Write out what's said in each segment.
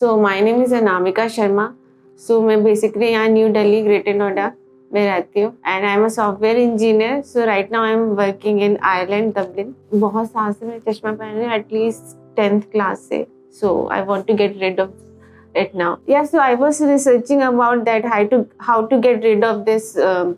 So my name is Anamika Sharma. So मैं basically यहाँ new Delhi greater Noida में रहती हूँ and I am a software engineer. So right now I am working in Ireland Dublin. बहुत साल से मैं चश्मा पहन रही हूँ, एटलीस्ट 10th क्लास से। So I want to get rid of it now. Yeah, so I was researching about that how to get rid of this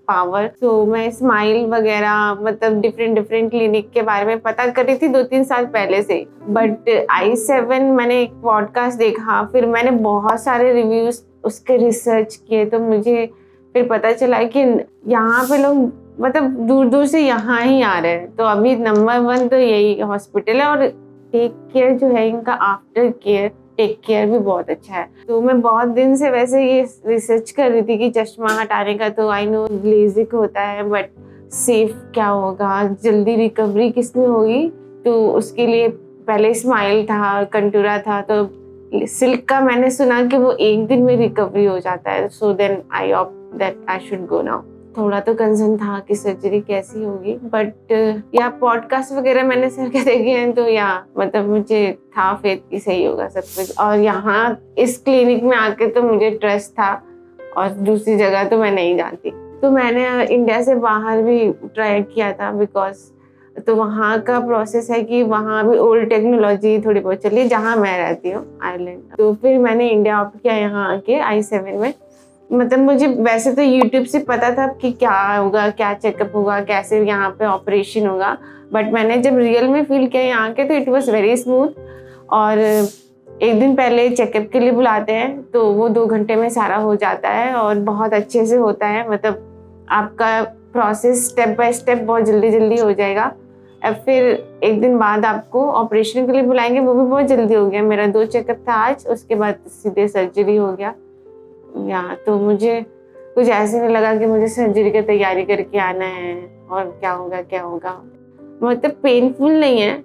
power. So मैं स्माइल वगैरह मतलब डिफरेंट क्लिनिक के बारे में पता कर रही थी 2-3 साल पहले से। बट i7 मैंने एक पॉडकास्ट देखा, फिर मैंने बहुत सारे रिव्यूज उसके रिसर्च किए, तो मुझे फिर पता चला कि यहाँ पे लोग मतलब दूर दूर से यहाँ ही आ रहे हैं। तो अभी नंबर 1 तो यही हॉस्पिटल है और टेक केयर जो है इनका, आफ्टर केयर टेक केयर भी बहुत अच्छा है। तो मैं बहुत दिन से वैसे ये रिसर्च कर रही थी कि चश्मा हटाने का, तो आई नो लेजिक होता है, बट सेफ क्या होगा, जल्दी रिकवरी किसमें होगी। तो उसके लिए पहले स्माइल था, कंटूरा था, तो सिल्क का मैंने सुना कि वो 1 दिन में रिकवरी हो जाता है। So then I opt that I should go now. थोड़ा तो कंसर्न था कि सर्जरी कैसी होगी, बट या पॉडकास्ट वगैरह मैंने सर के देखे हैं, तो या मतलब मुझे था फेथ कि सही होगा सब कुछ। और यहाँ इस क्लिनिक में आके तो मुझे ट्रस्ट था, और दूसरी जगह तो मैं नहीं जानती। तो मैंने इंडिया से बाहर भी ट्राई किया था, बिकॉज तो वहाँ का प्रोसेस है कि वहाँ भी ओल्ड टेक्नोलॉजी थोड़ी बहुत चली जहाँ मैं रहती हूँ आयरलैंड। तो फिर मैंने इंडिया ऑप्ट किया यहाँ आके i7 में। मतलब मुझे वैसे तो यूट्यूब से पता था कि क्या होगा, क्या चेकअप होगा, कैसे यहाँ पे ऑपरेशन होगा, बट मैंने जब रियल में फील किया यहाँ के, तो इट वाज वेरी स्मूथ। और 1 दिन पहले चेकअप के लिए बुलाते हैं, तो वो 2 घंटे में सारा हो जाता है और बहुत अच्छे से होता है। मतलब आपका प्रोसेस स्टेप बाय स्टेप बहुत जल्दी हो जाएगा। अब फिर 1 दिन बाद आपको ऑपरेशन के लिए बुलाएंगे, वो भी बहुत जल्दी हो गया। मेरा 2 चेकअप था आज, उसके बाद सीधे सर्जरी हो गया। तो मुझे कुछ ऐसे नहीं लगा कि मुझे सर्जरी की तैयारी करके आना है और क्या होगा। मतलब पेनफुल नहीं है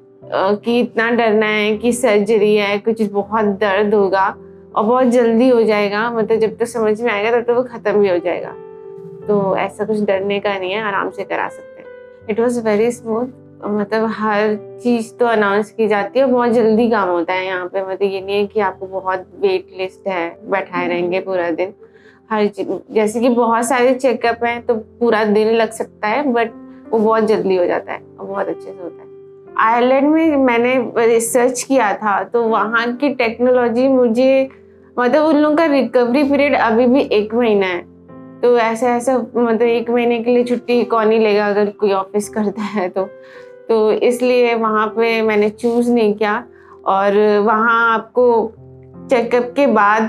कि इतना डरना है कि सर्जरी है, कुछ बहुत दर्द होगा और बहुत जल्दी हो जाएगा। मतलब जब तक समझ में आएगा तब तक वो खत्म भी हो जाएगा। तो ऐसा कुछ डरने का नहीं है, आराम से करा सकते हैं। It was very smooth. मतलब हर चीज़ तो अनाउंस की जाती है, बहुत जल्दी काम होता है यहाँ पे। मतलब ये नहीं है कि आपको बहुत वेट लिस्ट है, बैठाए रहेंगे पूरा दिन। हर जैसे कि बहुत सारे चेकअप हैं तो पूरा दिन लग सकता है, बट वो बहुत जल्दी हो जाता है और बहुत अच्छे से होता है। आयरलैंड में मैंने रिसर्च किया था, तो वहाँ की टेक्नोलॉजी मुझे मतलब उन लोगों का रिकवरी पीरियड अभी भी 1 महीना है। तो ऐसा मतलब 1 महीने के लिए छुट्टी कौन ही लेगा अगर कोई ऑफिस करता है तो इसलिए वहाँ पे मैंने चूज़ नहीं किया। और वहाँ आपको चेकअप के बाद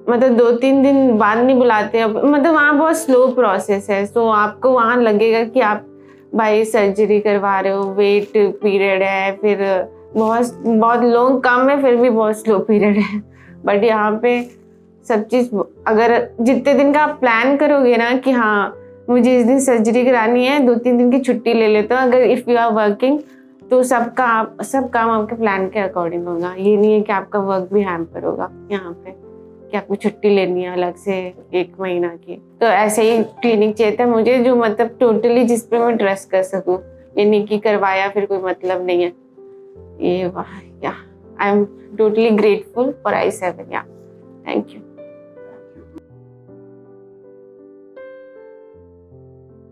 मतलब 2-3 दिन बाद नहीं बुलाते, मतलब वहाँ बहुत स्लो प्रोसेस है। तो आपको वहाँ लगेगा कि आप भाई सर्जरी करवा रहे हो, वेट पीरियड है, फिर बहुत लोग कम है, फिर भी बहुत स्लो पीरियड है। बट यहाँ पे सब चीज़ अगर जितने दिन का आप प्लान करोगे ना कि हाँ मुझे इस दिन सर्जरी करानी है, 2-3 दिन की छुट्टी ले लेते हो अगर इफ़ यू आर वर्किंग, तो सब काम आपके प्लान के अकॉर्डिंग होगा। ये नहीं है कि आपका वर्क भी हैम्पर होगा यहाँ पे कि आपको छुट्टी लेनी है अलग से 1 महीना की। तो ऐसे ही क्लिनिक चाहिए था मुझे, जो मतलब टोटली जिस पे मैं ट्रस्ट कर सकूँ। ये नहीं कि करवाया फिर कोई मतलब नहीं है। ये वाह, या I am totally grateful for i7। या थैंक यू।